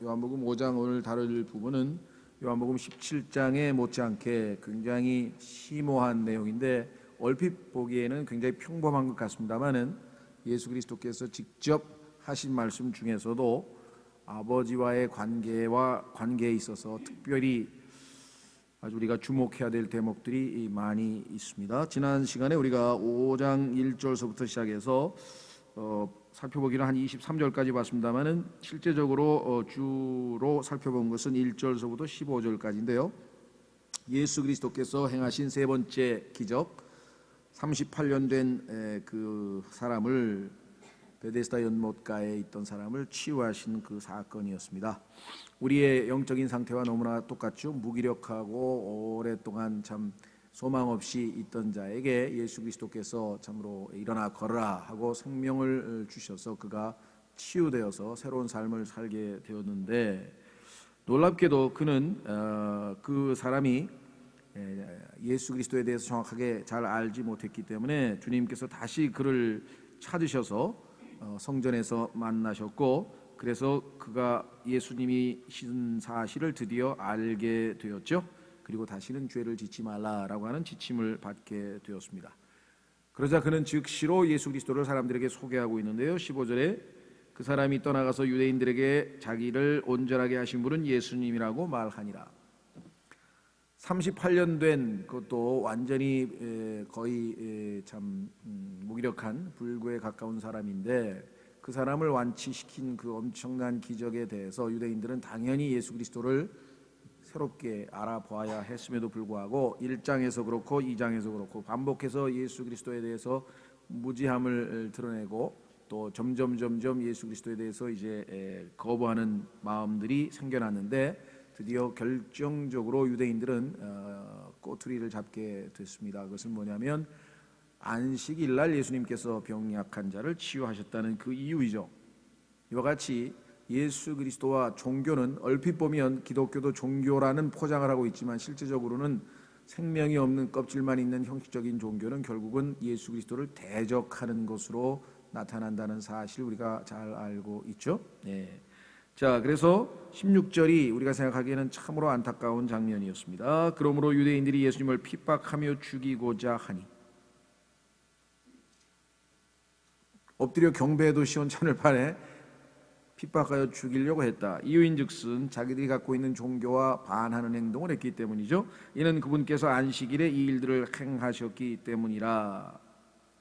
요한복음 5장 오늘 다룰 부분은 요한복음 17장에 못지않게 굉장히 심오한 내용인데 얼핏 보기에는 굉장히 평범한 것 같습니다만은 예수 그리스도께서 직접 하신 말씀 중에서도 아버지와의 관계에 있어서 특별히 아주 우리가 주목해야 될 대목들이 많이 있습니다. 지난 시간에 우리가 5장 1절서부터 시작해서 살펴보기는 한 23절까지 봤습니다만은 실제적으로 주로 살펴본 것은 1절서부터 15절까지인데요. 예수 그리스도께서 행하신 세 번째 기적, 38년 된 그 사람을, 베데스다 연못가에 있던 사람을 치유하신 그 사건이었습니다. 우리의 영적인 상태와 너무나 똑같죠. 무기력하고 오랫동안 참 소망 없이 있던 자에게 예수 그리스도께서 참으로 일어나 걸어라 하고 생명을 주셔서 그가 치유되어서 새로운 삶을 살게 되었는데, 놀랍게도 그는 그 사람이 예수 그리스도에 대해서 정확하게 잘 알지 못했기 때문에 주님께서 다시 그를 찾으셔서 성전에서 만나셨고, 그래서 그가 예수님이신 사실을 드디어 알게 되었죠. 그리고 다시는 죄를 짓지 말라라고 하는 지침을 받게 되었습니다. 그러자 그는 즉시로 예수 그리스도를 사람들에게 소개하고 있는데요. 15절에 그 사람이 떠나가서 유대인들에게 자기를 온전하게 하신 분은 예수님이라고 말하니라. 38년 된, 그것도 완전히 거의 참 무기력한 불구에 가까운 사람인데, 그 사람을 완치시킨 그 엄청난 기적에 대해서 유대인들은 당연히 예수 그리스도를 새롭게 알아보아야 했음에도 불구하고 1장에서 그렇고 2장에서 그렇고 반복해서 예수 그리스도에 대해서 무지함을 드러내고 또 점점 예수 그리스도에 대해서 이제 거부하는 마음들이 생겨났는데, 드디어 결정적으로 유대인들은 꼬투리를 잡게 됐습니다. 그것은 뭐냐면 안식일 날 예수님께서 병약한 자를 치유하셨다는 그 이유이죠. 이와 같이 예수 그리스도와 종교는 얼핏 보면 기독교도 종교라는 포장을 하고 있지만 실제적으로는 생명이 없는 껍질만 있는 형식적인 종교는 결국은 예수 그리스도를 대적하는 것으로 나타난다는 사실 우리가 잘 알고 있죠. 자, 그래서 16절이 우리가 생각하기에는 참으로 안타까운 장면이었습니다. 그러므로 유대인들이 예수님을 핍박하며 죽이고자 하니, 엎드려 경배해도 시원찮을 판에 핍박하여 죽이려고 했다. 이유인즉슨 자기들이 갖고 있는 종교와 반하는 행동을 했기 때문이죠. 이는 그분께서 안식일에 이 일들을 행하셨기 때문이라.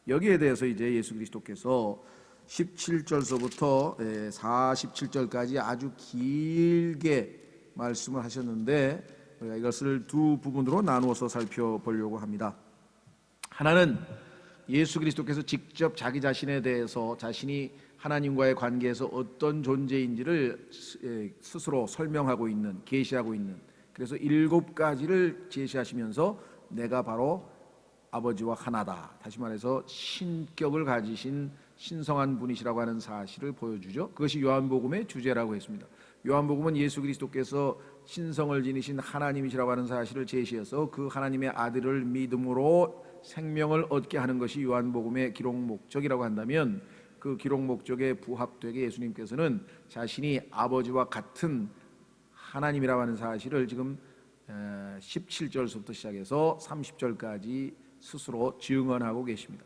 여기에 대해서 이제 예수 그리스도께서 17절서부터 47절까지 아주 길게 말씀을 하셨는데, 우리가 이것을 두 부분으로 나누어서 살펴보려고 합니다. 하나는 예수 그리스도께서 직접 자기 자신에 대해서 자신이 하나님과의 관계에서 어떤 존재인지를 스스로 설명하고 있는, 계시하고 있는, 그래서 7가지를 제시하시면서 내가 바로 아버지와 하나다, 다시 말해서 신격을 가지신 신성한 분이시라고 하는 사실을 보여주죠. 그것이 요한복음의 주제라고 했습니다. 요한복음은 예수 그리스도께서 신성을 지니신 하나님이시라고 하는 사실을 제시해서 그 하나님의 아들을 믿음으로 생명을 얻게 하는 것이 요한복음의 기록 목적이라고 한다면, 그 기록 목적에 부합되게 예수님께서는 자신이 아버지와 같은 하나님이라고 하는 사실을 지금 17절부터 시작해서 30절까지 스스로 증언하고 계십니다.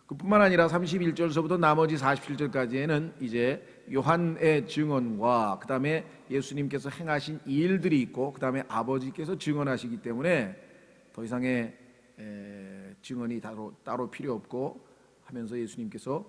그뿐만 아니라 31절서부터 나머지 47절까지에는 이제 요한의 증언과 그 다음에 예수님께서 행하신 일들이 있고 그 다음에 아버지께서 증언하시기 때문에 더 이상의 증언이 따로 필요 없고 하면서 예수님께서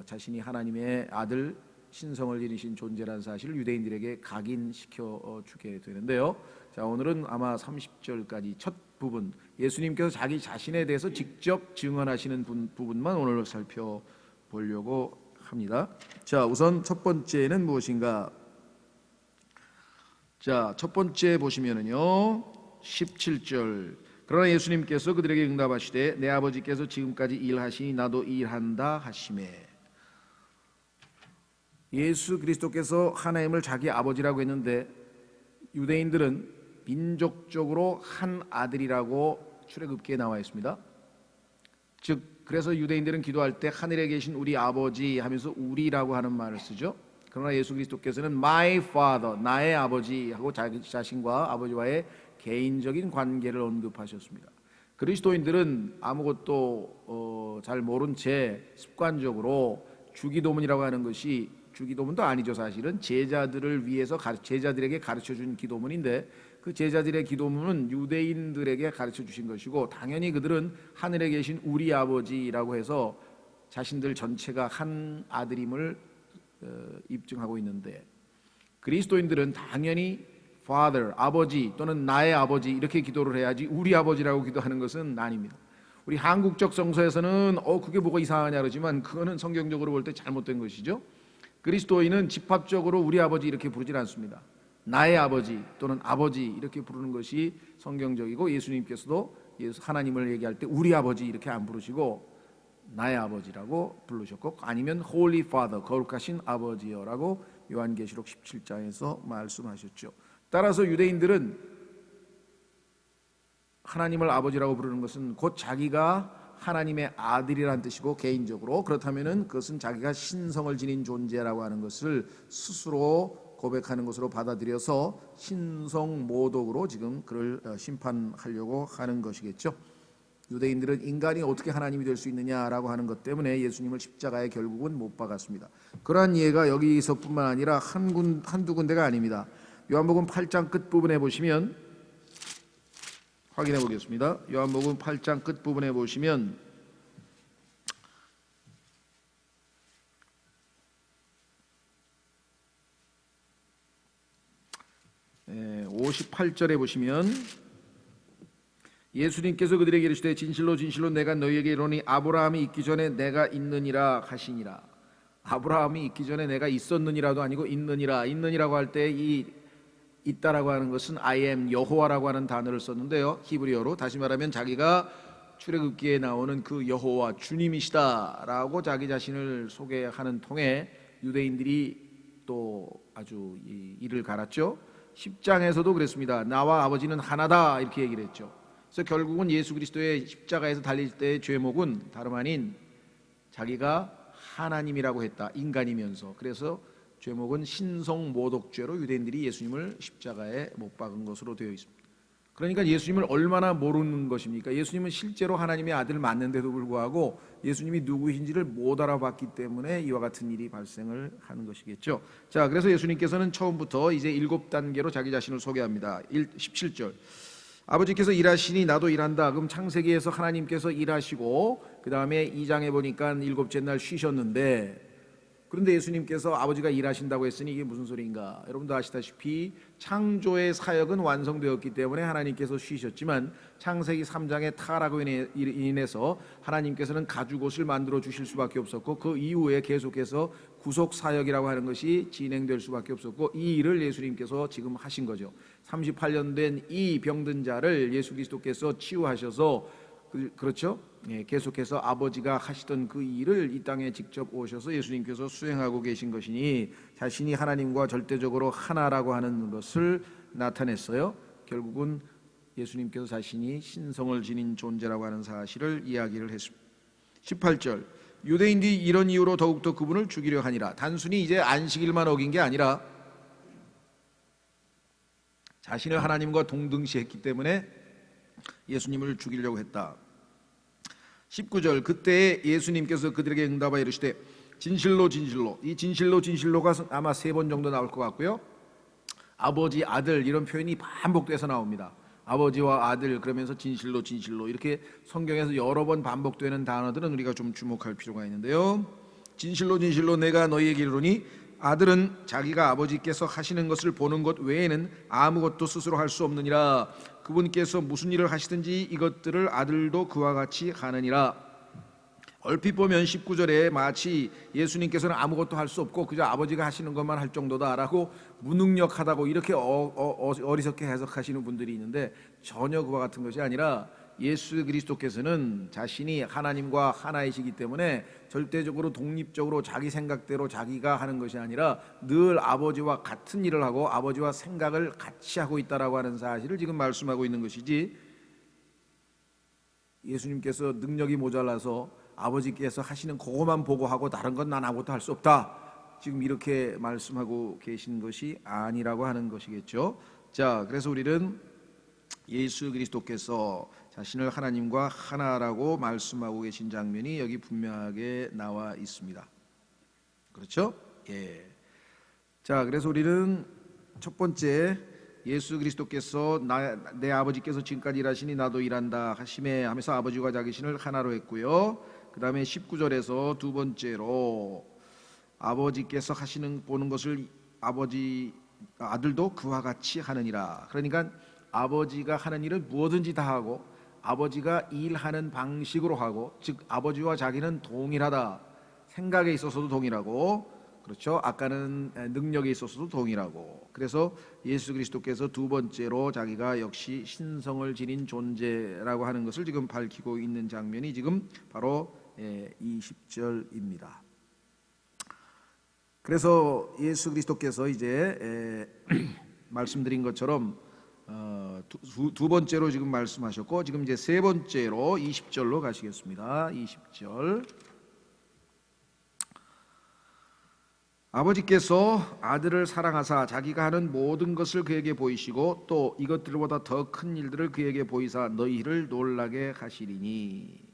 자신이 하나님의 아들, 신성을 지니신 존재라는 사실을 유대인들에게 각인시켜 주게 되는데요. 자, 오늘은 아마 30절까지 첫 부분, 예수님께서 자기 자신에 대해서 직접 증언하시는 부분만 오늘 살펴보려고 합니다. 자, 우선 첫 번째는 무엇인가? 자, 첫 번째 보시면은요, 17절. 그러나 예수님께서 그들에게 응답하시되 내 아버지께서 지금까지 일하시니 나도 일한다 하시매. 예수 그리스도께서 하나님을 자기 아버지라고 했는데 유대인들은 민족적으로 한 아들이라고 출애굽기에 나와 있습니다. 즉 그래서 유대인들은 기도할 때 하늘에 계신 우리 아버지 하면서 우리라고 하는 말을 쓰죠. 그러나 예수 그리스도께서는 my father, 나의 아버지하고 자기 자신과 아버지와의 개인적인 관계를 언급하셨습니다. 그리스도인들은 아무것도 잘 모른 채 습관적으로 주기도문이라고 하는 것이, 주기도문도 아니죠 사실은, 제자들을 위해서 제자들에게 가르쳐준 기도문인데, 그 제자들의 기도문은 유대인들에게 가르쳐 주신 것이고, 당연히 그들은 하늘에 계신 우리 아버지라고 해서 자신들 전체가 한 아들임을 입증하고 있는데, 그리스도인들은 당연히 Father, 아버지 또는 나의 아버지 이렇게 기도를 해야지 우리 아버지라고 기도하는 것은 아닙니다. 우리 한국적 성서에서는 그게 뭐가 이상하냐 그러지만 그거는 성경적으로 볼 때 잘못된 것이죠. 그리스도인은 집합적으로 우리 아버지 이렇게 부르질 않습니다. 나의 아버지 또는 아버지 이렇게 부르는 것이 성경적이고, 예수님께서도 하나님을 얘기할 때 우리 아버지 이렇게 안 부르시고 나의 아버지라고 부르셨고, 아니면 Holy Father, 거룩하신 아버지여라고 요한계시록 17장에서 말씀하셨죠. 따라서 유대인들은 하나님을 아버지라고 부르는 것은 곧 자기가 하나님의 아들이라는 뜻이고, 개인적으로 그렇다면은 그것은 자기가 신성을 지닌 존재라고 하는 것을 스스로 고백하는 것으로 받아들여서 신성모독으로 지금 그를 심판하려고 하는 것이겠죠. 유대인들은 인간이 어떻게 하나님이 될 수 있느냐라고 하는 것 때문에 예수님을 십자가에 결국은 못 박았습니다. 그러한 예가 여기서뿐만 아니라 한두 군데가 아닙니다. 요한복음 8장 끝부분에 보시면 확인해 보겠습니다. 요한복음 8장 끝부분에 보시면 58절에 보시면 예수님께서 그들에게 이르시되 진실로 진실로 내가 너희에게 이르노니 아브라함이 있기 전에 내가 있느니라 하시니라. 아브라함이 있기 전에 내가 있었느니라도 아니고 있느니라고 할 때 이 있다라고 하는 것은 I am 여호와라고 하는 단어를 썼는데요, 히브리어로. 다시 말하면 자기가 출애굽기에 나오는 그 여호와 주님이시다라고 자기 자신을 소개하는 통에 유대인들이 또 아주 이를 갈았죠. 10장에서도 그랬습니다. 나와 아버지는 하나다 이렇게 얘기를 했죠. 그래서 결국은 예수 그리스도의 십자가에서 달릴 때의 죄목은 다름 아닌 자기가 하나님이라고 했다, 인간이면서. 그래서 죄목은 신성모독죄로 유대인들이 예수님을 십자가에 못 박은 것으로 되어 있습니다. 그러니까 예수님을 얼마나 모르는 것입니까? 예수님은 실제로 하나님의 아들 맞는데도 불구하고 예수님이 누구인지를 못 알아봤기 때문에 이와 같은 일이 발생을 하는 것이겠죠. 자, 그래서 예수님께서는 처음부터 이제 7단계로 자기 자신을 소개합니다. 17절, 아버지께서 일하시니 나도 일한다. 그럼 창세기에서 하나님께서 일하시고 그 다음에 2장에 보니까 일곱째 날 쉬셨는데, 그런데 예수님께서 아버지가 일하신다고 했으니 이게 무슨 소리인가? 여러분도 아시다시피 창조의 사역은 완성되었기 때문에 하나님께서 쉬셨지만, 창세기 3장의 타락으로 인해서 하나님께서는 가죽옷을 만들어 주실 수밖에 없었고, 그 이후에 계속해서 구속 사역이라고 하는 것이 진행될 수밖에 없었고, 이 일을 예수님께서 지금 하신 거죠. 38년 된 이 병든 자를 예수 그리스도께서 치유하셔서, 그렇죠? 계속해서 아버지가 하시던 그 일을 이 땅에 직접 오셔서 예수님께서 수행하고 계신 것이니 자신이 하나님과 절대적으로 하나라고 하는 것을 나타냈어요. 결국은 예수님께서 자신이 신성을 지닌 존재라고 하는 사실을 이야기를 했습니다. 18절, 유대인들이 이런 이유로 더욱더 그분을 죽이려 하니라. 단순히 이제 안식일만 어긴 게 아니라 자신을 하나님과 동등시했기 때문에 예수님을 죽이려고 했다. 19절, 그때 예수님께서 그들에게 응답하여 이르시되 진실로 진실로, 이 진실로 진실로가 아마 3번 정도 나올 것 같고요, 아버지 아들 이런 표현이 반복돼서 나옵니다. 아버지와 아들 그러면서 진실로 진실로 이렇게 성경에서 여러 번 반복되는 단어들은 우리가 좀 주목할 필요가 있는데요. 진실로 진실로 내가 너희에게 이르노니 아들은 자기가 아버지께서 하시는 것을 보는 것 외에는 아무것도 스스로 할 수 없느니라. 그분께서 무슨 일을 하시든지 이것들을 아들도 그와 같이 하느니라. 얼핏 보면 19절에 마치 예수님께서는 아무것도 할 수 없고 그저 아버지가 하시는 것만 할 정도다라고 무능력하다고 이렇게 어리석게 해석하시는 분들이 있는데, 전혀 그와 같은 것이 아니라 예수 그리스도께서는 자신이 하나님과 하나이시기 때문에 절대적으로 독립적으로 자기 생각대로 자기가 하는 것이 아니라 늘 아버지와 같은 일을 하고 아버지와 생각을 같이 하고 있다라고 하는 사실을 지금 말씀하고 있는 것이지, 예수님께서 능력이 모자라서 아버지께서 하시는 그것만 보고 하고 다른 건 난 아무것도 할 수 없다, 지금 이렇게 말씀하고 계신 것이 아니라고 하는 것이겠죠. 자, 그래서 우리는 예수 그리스도께서 자신을 하나님과 하나라고 말씀하고 계신 장면이 여기 분명하게 나와 있습니다. 그렇죠? 예. 자, 그래서 우리는 첫 번째, 예수 그리스도께서 내 아버지께서 지금까지 일하시니 나도 일한다 하심에 하면서 아버지와 자기신을 하나로 했고요. 그 다음에 19절에서 두 번째로 아버지께서 하시는 보는 것을 아들도 그와 같이 하느니라. 그러니까 아버지가 하는 일을 무엇든지 다 하고 아버지가 일하는 방식으로 하고, 즉 아버지와 자기는 동일하다. 생각에 있어서도 동일하고, 그렇죠? 아까는 능력에 있어서도 동일하고. 그래서 예수 그리스도께서 두 번째로 자기가 역시 신성을 지닌 존재라고 하는 것을 지금 밝히고 있는 장면이 지금 바로 20절입니다. 그래서 예수 그리스도께서 이제 말씀드린 것처럼 두 번째로 지금 말씀하셨고, 지금 이제 세 번째로 20절로 가시겠습니다. 20절. 아버지께서 아들을 사랑하사 자기가 하는 모든 것을 그에게 보이시고 또 이것들보다 더 큰 일들을 그에게 보이사 너희를 놀라게 하시리니.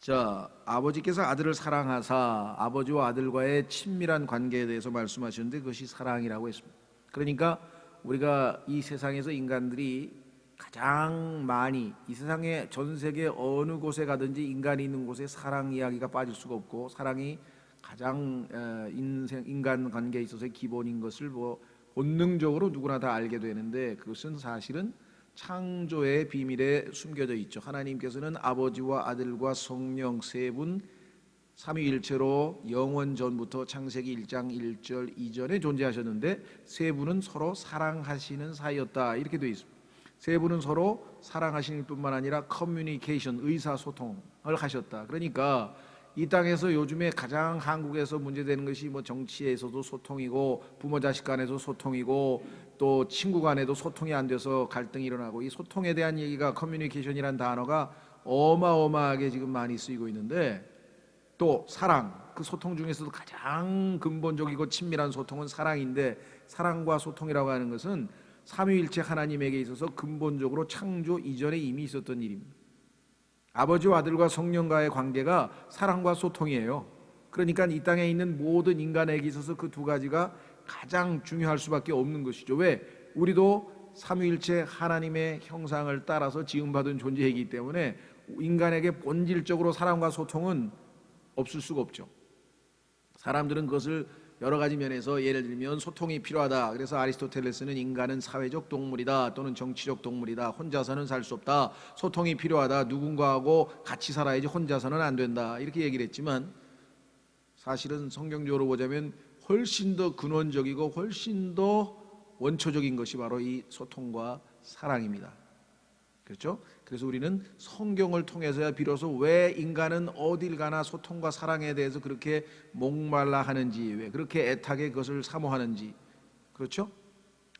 자, 아버지께서 아들을 사랑하사, 아버지와 아들과의 친밀한 관계에 대해서 말씀하셨는데 그것이 사랑이라고 했습니다. 그러니까 우리가 이 세상에서 인간들이 가장 많이, 이 세상의 전 세계 어느 곳에 가든지 인간이 있는 곳에 사랑 이야기가 빠질 수가 없고, 사랑이 가장 인간 관계에 있어서의 기본인 것을 본능적으로 누구나 다 알게 되는데, 그것은 사실은 창조의 비밀에 숨겨져 있죠. 하나님께서는 아버지와 아들과 성령 세 분 삼위일체로 영원 전부터 창세기 1장 1절 이전에 존재하셨는데 세 분은 서로 사랑하시는 사이였다, 이렇게 되어 있습니다. 세 분은 서로 사랑하시는 뿐만 아니라 커뮤니케이션, 의사소통을 하셨다. 그러니까 이 땅에서 요즘에 가장 한국에서 문제되는 것이 정치에서도 소통이고, 부모 자식 간에도 소통이고, 또 친구 간에도 소통이 안 돼서 갈등이 일어나고, 이 소통에 대한 얘기가, 커뮤니케이션이라는 단어가 어마어마하게 지금 많이 쓰이고 있는데, 또 사랑, 그 소통 중에서도 가장 근본적이고 친밀한 소통은 사랑인데, 사랑과 소통이라고 하는 것은 삼위일체 하나님에게 있어서 근본적으로 창조 이전에 이미 있었던 일입니다. 아버지와 아들과 성령과의 관계가 사랑과 소통이에요. 그러니까 이 땅에 있는 모든 인간에게 있어서 그 두 가지가 가장 중요할 수밖에 없는 것이죠. 왜? 우리도 삼위일체 하나님의 형상을 따라서 지음받은 존재이기 때문에 인간에게 본질적으로 사랑과 소통은 없을 수가 없죠. 사람들은 그것을 여러 가지 면에서, 예를 들면 소통이 필요하다. 그래서 아리스토텔레스는 인간은 사회적 동물이다, 또는 정치적 동물이다. 혼자서는 살 수 없다. 소통이 필요하다. 누군가하고 같이 살아야지 혼자서는 안 된다, 이렇게 얘기를 했지만, 사실은 성경적으로 보자면 훨씬 더 근원적이고 훨씬 더 원초적인 것이 바로 이 소통과 사랑입니다. 그렇죠? 그래서 우리는 성경을 통해서야 비로소 왜 인간은 어딜 가나 소통과 사랑에 대해서 그렇게 목말라 하는지, 왜 그렇게 애타게 그것을 사모하는지, 그렇죠?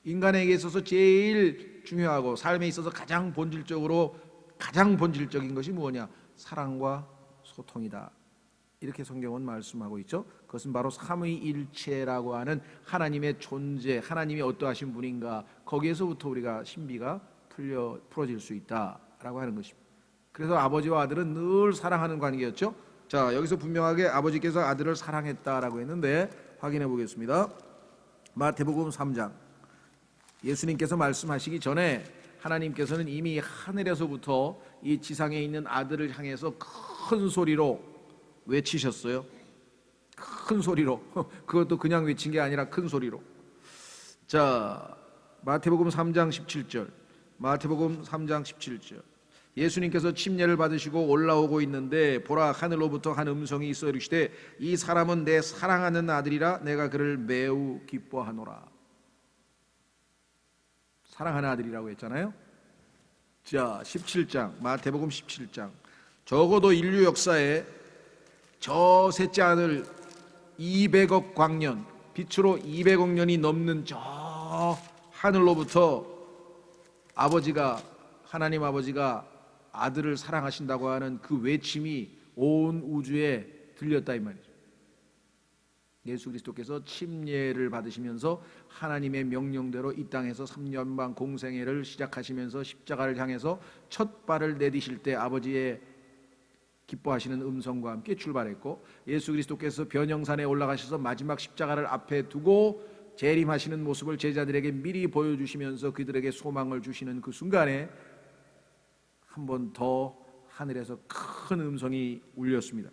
인간에게 있어서 제일 중요하고 삶에 있어서 가장 본질적인 것이 뭐냐? 사랑과 소통이다, 이렇게 성경은 말씀하고 있죠. 그것은 바로 삼위일체라고 하는 하나님의 존재, 하나님이 어떠하신 분인가, 거기에서부터 우리가 신비가 풀어질 수 있다라고 하는 것입니다. 그래서 아버지와 아들은 늘 사랑하는 관계였죠. 자, 여기서 분명하게 아버지께서 아들을 사랑했다라고 했는데 확인해 보겠습니다. 마태복음 3장. 예수님께서 말씀하시기 전에 하나님께서는 이미 하늘에서부터 이 지상에 있는 아들을 향해서 큰 소리로 외치셨어요. 큰 소리로. 그것도 그냥 외친 게 아니라 큰 소리로. 자, 마태복음 3장 17절. 마태복음 3장 17절. 예수님께서 침례를 받으시고 올라오고 있는데 보라, 하늘로부터 한 음성이 있어 이르시되 이 사람은 내 사랑하는 아들이라 내가 그를 매우 기뻐하노라. 사랑하는 아들이라고 했잖아요. 자, 17장, 마태복음 17장. 적어도 인류 역사에 저 셋째 아들 200억 광년, 빛으로 200억 년이 넘는 저 하늘로부터 하나님 아버지가 아들을 사랑하신다고 하는 그 외침이 온 우주에 들렸다, 이 말이죠. 예수 그리스도께서 침례를 받으시면서 하나님의 명령대로 이 땅에서 3년 반 공생애를 시작하시면서 십자가를 향해서 첫 발을 내디실 때 아버지의 기뻐하시는 음성과 함께 출발했고, 예수 그리스도께서 변형산에 올라가셔서 마지막 십자가를 앞에 두고 재림하시는 모습을 제자들에게 미리 보여주시면서 그들에게 소망을 주시는 그 순간에 한 번 더 하늘에서 큰 음성이 울렸습니다.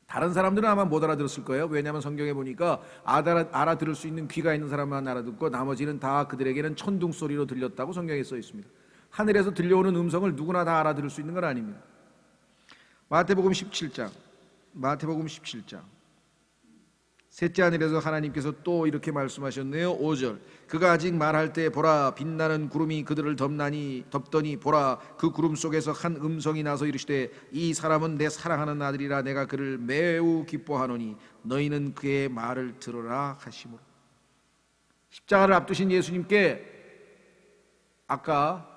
다른 사람들은 아마 못 알아들었을 거예요. 왜냐하면 성경에 보니까 알아들을 수 있는 귀가 있는 사람만 알아듣고 나머지는 다 그들에게는 천둥 소리로 들렸다고 성경에 써 있습니다. 하늘에서 들려오는 음성을 누구나 다 알아들을 수 있는 건 아닙니다. 마태복음 17장 셋째 하늘에서 하나님께서 또 이렇게 말씀하셨네요. 5절, 그가 아직 말할 때 보라, 빛나는 구름이 그들을 덮더니 보라, 그 구름 속에서 한 음성이 나서 이르시되 이 사람은 내 사랑하는 아들이라, 내가 그를 매우 기뻐하노니 너희는 그의 말을 들으라 하시므로. 십자가를 앞두신 예수님께 아까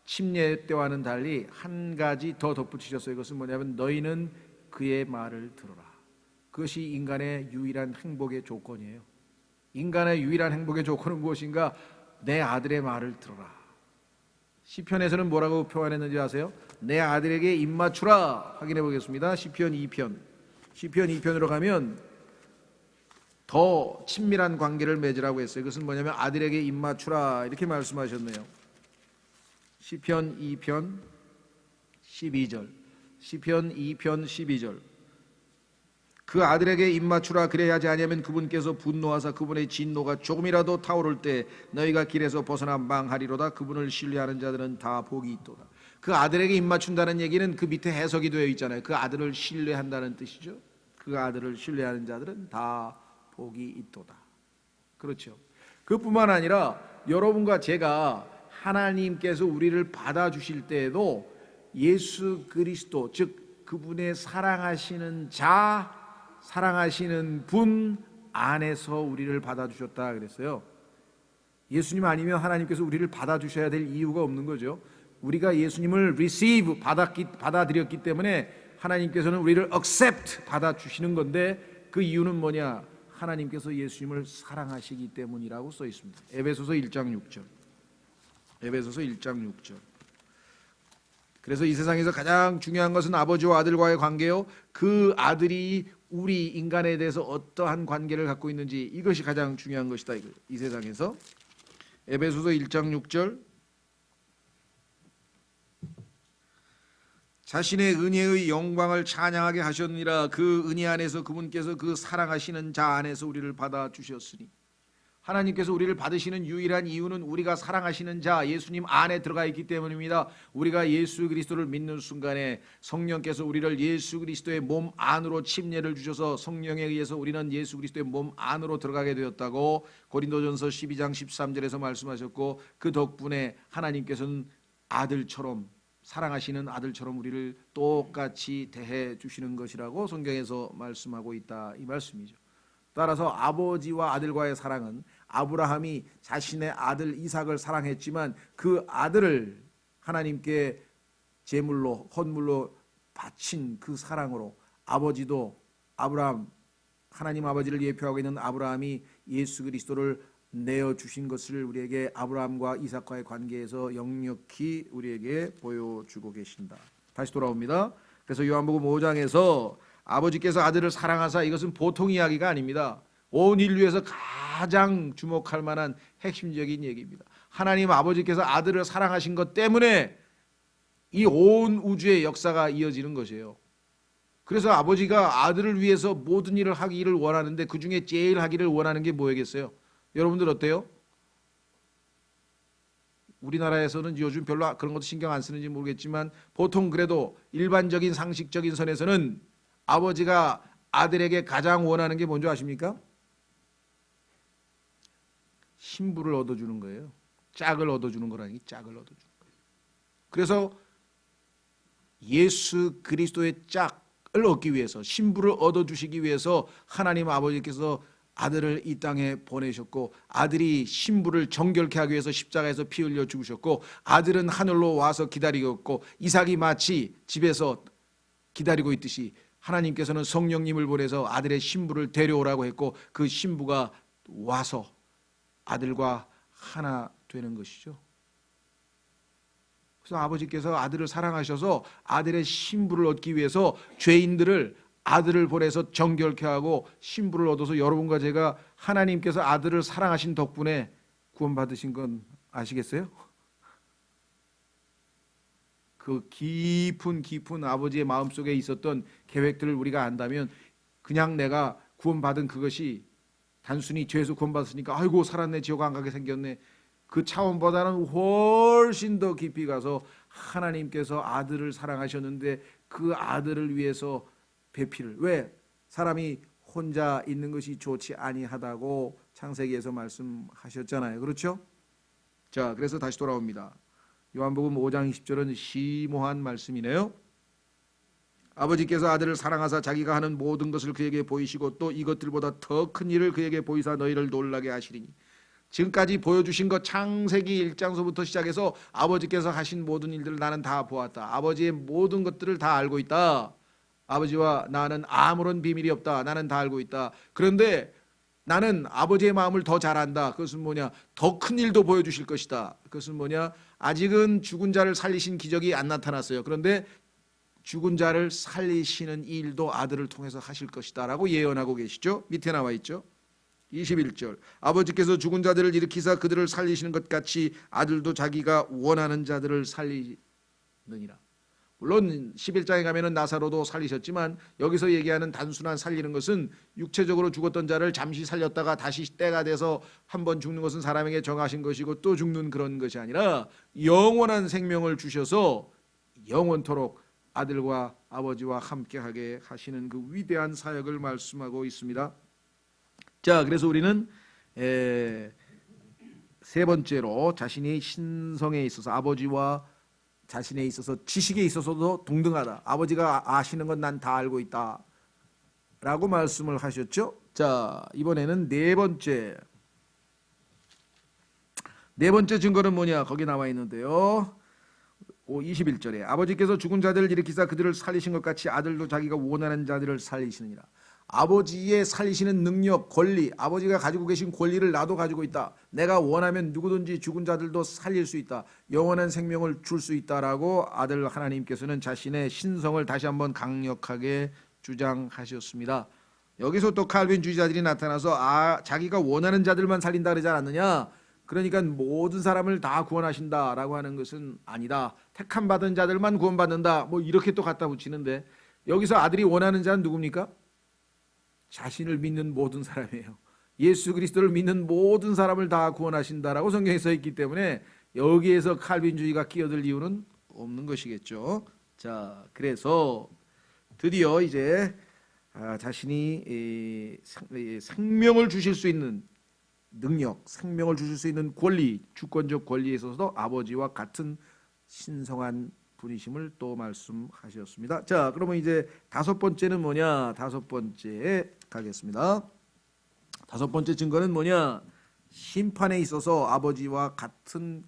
침례 때와는 달리 한 가지 더 덧붙이셨어요. 이것은 뭐냐면 너희는 그의 말을 들어라. 그것이 인간의 유일한 행복의 조건이에요. 인간의 유일한 행복의 조건은 무엇인가? 내 아들의 말을 들어라. 시편에서는 뭐라고 표현했는지 아세요? 내 아들에게 입맞추라. 확인해 보겠습니다. 시편 2편으로 가면 더 친밀한 관계를 맺으라고 했어요. 그것은 뭐냐면 아들에게 입맞추라 이렇게 말씀하셨네요. 시편 2편 12절. 시편 2편 12절. 그 아들에게 입맞추라, 그래야 하지 아니하면 그분께서 분노하사 그분의 진노가 조금이라도 타오를 때 너희가 길에서 벗어나 망하리로다. 그분을 신뢰하는 자들은 다 복이 있도다. 그 아들에게 입맞춘다는 얘기는 그 밑에 해석이 되어 있잖아요. 그 아들을 신뢰한다는 뜻이죠. 그 아들을 신뢰하는 자들은 다 복이 있도다. 그렇죠. 그뿐만 아니라 여러분과 제가 하나님께서 우리를 받아주실 때에도 예수 그리스도, 즉 그분의 사랑하시는 자, 사랑하시는 분 안에서 우리를 받아주셨다 그랬어요. 예수님 아니면 하나님께서 우리를 받아주셔야 될 이유가 없는 거죠. 우리가 예수님을 receive, 받아들였기 때문에 하나님께서는 우리를 accept, 받아주시는 건데 그 이유는 뭐냐? 하나님께서 예수님을 사랑하시기 때문이라고 써 있습니다. 에베소서 1장 6절. 에베소서 1장 6절. 그래서 이 세상에서 가장 중요한 것은 아버지와 아들과의 관계요, 그 아들이 우리 인간에 대해서 어떠한 관계를 갖고 있는지, 이것이 가장 중요한 것이다. 이 세상에서. 에베소서 1장 6절. 자신의 은혜의 영광을 찬양하게 하셨느니라. 그 은혜 안에서 그분께서 그 사랑하시는 자 안에서 우리를 받아주셨으니. 하나님께서 우리를 받으시는 유일한 이유는 우리가 사랑하시는 자 예수님 안에 들어가 있기 때문입니다. 우리가 예수 그리스도를 믿는 순간에 성령께서 우리를 예수 그리스도의 몸 안으로 침례를 주셔서 성령에 의해서 우리는 예수 그리스도의 몸 안으로 들어가게 되었다고 고린도전서 12장 13절에서 말씀하셨고, 그 덕분에 하나님께서는 아들처럼, 사랑하시는 아들처럼 우리를 똑같이 대해 주시는 것이라고 성경에서 말씀하고 있다, 이 말씀이죠. 따라서 아버지와 아들과의 사랑은 아브라함이 자신의 아들 이삭을 사랑했지만 그 아들을 하나님께 제물로, 헌물로 바친 그 사랑으로 아버지도 아브라함, 하나님 아버지를 예표하고 있는 아브라함이 예수 그리스도를 내어주신 것을 우리에게 아브라함과 이삭과의 관계에서 역력히 우리에게 보여주고 계신다. 다시 돌아옵니다. 그래서 요한복음 5장에서 아버지께서 아들을 사랑하사, 이것은 보통 이야기가 아닙니다. 온 인류에서 가장 주목할 만한 핵심적인 얘기입니다. 하나님 아버지께서 아들을 사랑하신 것 때문에 이 온 우주의 역사가 이어지는 것이에요. 그래서 아버지가 아들을 위해서 모든 일을 하기를 원하는데 그 중에 제일 하기를 원하는 게 뭐겠어요? 여러분들 어때요? 우리나라에서는 요즘 별로 그런 것도 신경 안 쓰는지 모르겠지만 보통 그래도 일반적인 상식적인 선에서는 아버지가 아들에게 가장 원하는 게 뭔지 아십니까? 신부를 얻어주는 거예요. 짝을 얻어주는 거라니, 짝을 얻어주는 거예요. 그래서 예수 그리스도의 짝을 얻기 위해서, 신부를 얻어주시기 위해서 하나님 아버지께서 아들을 이 땅에 보내셨고, 아들이 신부를 정결케 하기 위해서 십자가에서 피 흘려 죽으셨고, 아들은 하늘로 와서 기다리고 있고, 이삭이 마치 집에서 기다리고 있듯이 하나님께서는 성령님을 보내서 아들의 신부를 데려오라고 했고 그 신부가 와서 아들과 하나 되는 것이죠. 그래서 아버지께서 아들을 사랑하셔서 아들의 신부를 얻기 위해서 죄인들을 아들을 보내서 정결케 하고 신부를 얻어서 여러분과 제가 하나님께서 아들을 사랑하신 덕분에 구원받으신 건 아시겠어요? 그 깊은 아버지의 마음속에 있었던 계획들을 우리가 안다면 그냥 내가 구원받은 그것이 단순히 죄에서 구원받았으니까 아이고 살았네 지옥 안 가게 생겼네 그 차원보다는 훨씬 더 깊이 가서 하나님께서 아들을 사랑하셨는데 그 아들을 위해서 배필을 왜 사람이 혼자 있는 것이 좋지 아니하다고 창세기에서 말씀하셨잖아요. 그렇죠? 자, 그래서 다시 돌아옵니다. 요한복음 5장 20절은 심오한 말씀이네요. 아버지께서 아들을 사랑하사 자기가 하는 모든 것을 그에게 보이시고 또 이것들보다 더 큰 일을 그에게 보이사 너희를 놀라게 하시리니 지금까지 보여주신 것 창세기 1장서부터 시작해서 아버지께서 하신 모든 일들을 나는 다 보았다. 아버지의 모든 것들을 다 알고 있다. 아버지와 나는 아무런 비밀이 없다. 나는 다 알고 있다. 그런데 나는 아버지의 마음을 더 잘 안다. 그것은 뭐냐? 더 큰 일도 보여주실 것이다. 그것은 뭐냐? 아직은 죽은 자를 살리신 기적이 안 나타났어요. 그런데 죽은 자를 살리시는 일도 아들을 통해서 하실 것이다 라고 예언하고 계시죠. 밑에 나와 있죠. 21절 아버지께서 죽은 자들을 일으키사 그들을 살리시는 것 같이 아들도 자기가 원하는 자들을 살리느니라. 물론 11장에 가면은 나사로도 살리셨지만 여기서 얘기하는 단순한 살리는 것은 육체적으로 죽었던 자를 잠시 살렸다가 다시 때가 돼서 한번 죽는 것은 사람에게 정하신 것이고 또 죽는 그런 것이 아니라 영원한 생명을 주셔서 영원토록 아들과 아버지와 함께하게 하시는 그 위대한 사역을 말씀하고 있습니다. 자, 그래서 우리는 세 번째로 자신의 신성에 있어서 아버지와 자신에 있어서 지식에 있어서도 동등하다. 아버지가 아시는 건 난 다 알고 있다 라고 말씀을 하셨죠. 자, 이번에는 네 번째 증거는 뭐냐? 거기 나와 있는데요. 21절에 아버지께서 죽은 자들을 일으키사 그들을 살리신 것 같이 아들도 자기가 원하는 자들을 살리시느니라. 아버지의 살리시는 능력, 권리, 아버지가 가지고 계신 권리를 나도 가지고 있다. 내가 원하면 누구든지 죽은 자들도 살릴 수 있다. 영원한 생명을 줄 수 있다라고 아들 하나님께서는 자신의 신성을 다시 한번 강력하게 주장하셨습니다. 여기서 또 칼빈주의자들이 나타나서 자기가 원하는 자들만 살린다 그러지 않았느냐? 그러니까 모든 사람을 다 구원하신다라고 하는 것은 아니다. 택함 받은 자들만 구원받는다. 뭐 이렇게 또 갖다 붙이는데 여기서 아들이 원하는 자는 누굽니까? 자신을 믿는 모든 사람이에요. 예수 그리스도를 믿는 모든 사람을 다 구원하신다라고 성경에 써 있기 때문에 여기에서 칼빈주의가 끼어들 이유는 없는 것이겠죠. 자, 그래서 드디어 이제 자신이 생명을 주실 수 있는 능력, 생명을 주실 수 있는 권리, 주권적 권리에 있어서도 아버지와 같은 신성한 분이심을 또 말씀하셨습니다. 자, 그러면 이제 다섯 번째는 뭐냐? 다섯 번째에 가겠습니다. 다섯 번째 증거는 뭐냐? 심판에 있어서 아버지와 같은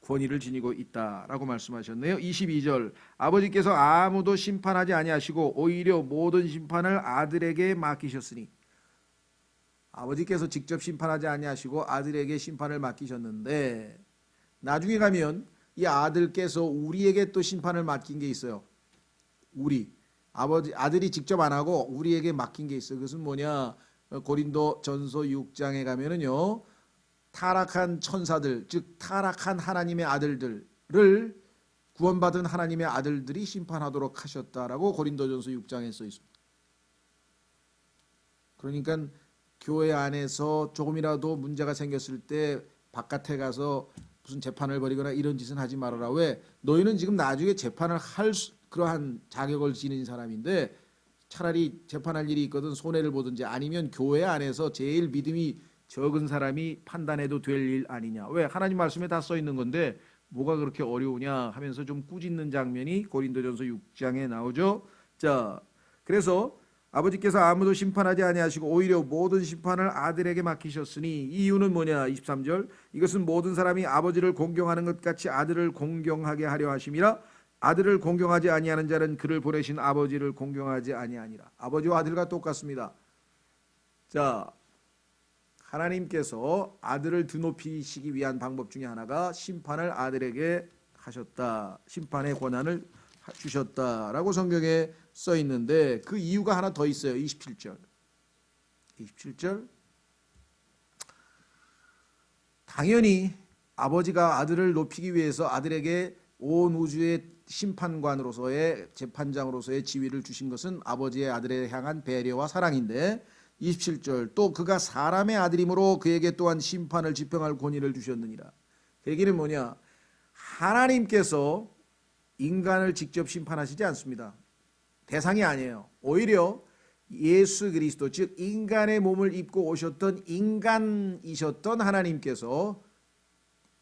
권위를 지니고 있다라고 말씀하셨네요. 22절 아버지께서 아무도 심판하지 아니하시고 오히려 모든 심판을 아들에게 맡기셨으니 아버지께서 직접 심판하지 아니하시고 아들에게 심판을 맡기셨는데 나중에 가면 이 아들께서 우리에게 또 심판을 맡긴 게 있어요. 아들이 직접 안 하고 우리에게 맡긴 게 있어요. 그것은 뭐냐? 고린도 전서 6장에 가면은요. 타락한 천사들, 즉 타락한 하나님의 아들들을 구원받은 하나님의 아들들이 심판하도록 하셨다라고 고린도전서 6장에 써 있습니다. 그러니까 교회 안에서 조금이라도 문제가 생겼을 때 바깥에 가서 무슨 재판을 벌이거나 이런 짓은 하지 말아라. 왜? 너희는 지금 나중에 재판을 할 그러한 자격을 지닌 사람인데 차라리 재판할 일이 있거든 손해를 보든지 아니면 교회 안에서 제일 믿음이 적은 사람이 판단해도 될 일 아니냐. 왜? 하나님 말씀에 다 써 있는 건데 뭐가 그렇게 어려우냐 하면서 좀 꾸짖는 장면이 고린도전서 6장에 나오죠. 자, 그래서 아버지께서 아무도 심판하지 아니하시고 오히려 모든 심판을 아들에게 맡기셨으니 이유는 뭐냐? 23절 이것은 모든 사람이 아버지를 공경하는 것 같이 아들을 공경하게 하려 하심이라. 아들을 공경하지 아니하는 자는 그를 보내신 아버지를 공경하지 아니하니라. 아버지와 아들과 똑같습니다. 자, 하나님께서 아들을 드높이시기 위한 방법 중에 하나가 심판을 아들에게 하셨다. 심판의 권한을 주셨다라고 성경에 써 있는데 그 이유가 하나 더 있어요. 27절. 당연히 아버지가 아들을 높이기 위해서 아들에게 온 우주의 심판관으로서의 재판장으로서의 지위를 주신 것은 아버지의 아들에 향한 배려와 사랑인데 27절 또 그가 사람의 아들이므로 그에게 또한 심판을 집행할 권위를 주셨느니라. 그 얘기는 뭐냐? 하나님께서 인간을 직접 심판하시지 않습니다. 대상이 아니에요. 오히려 예수 그리스도 즉 인간의 몸을 입고 오셨던 인간이셨던 하나님께서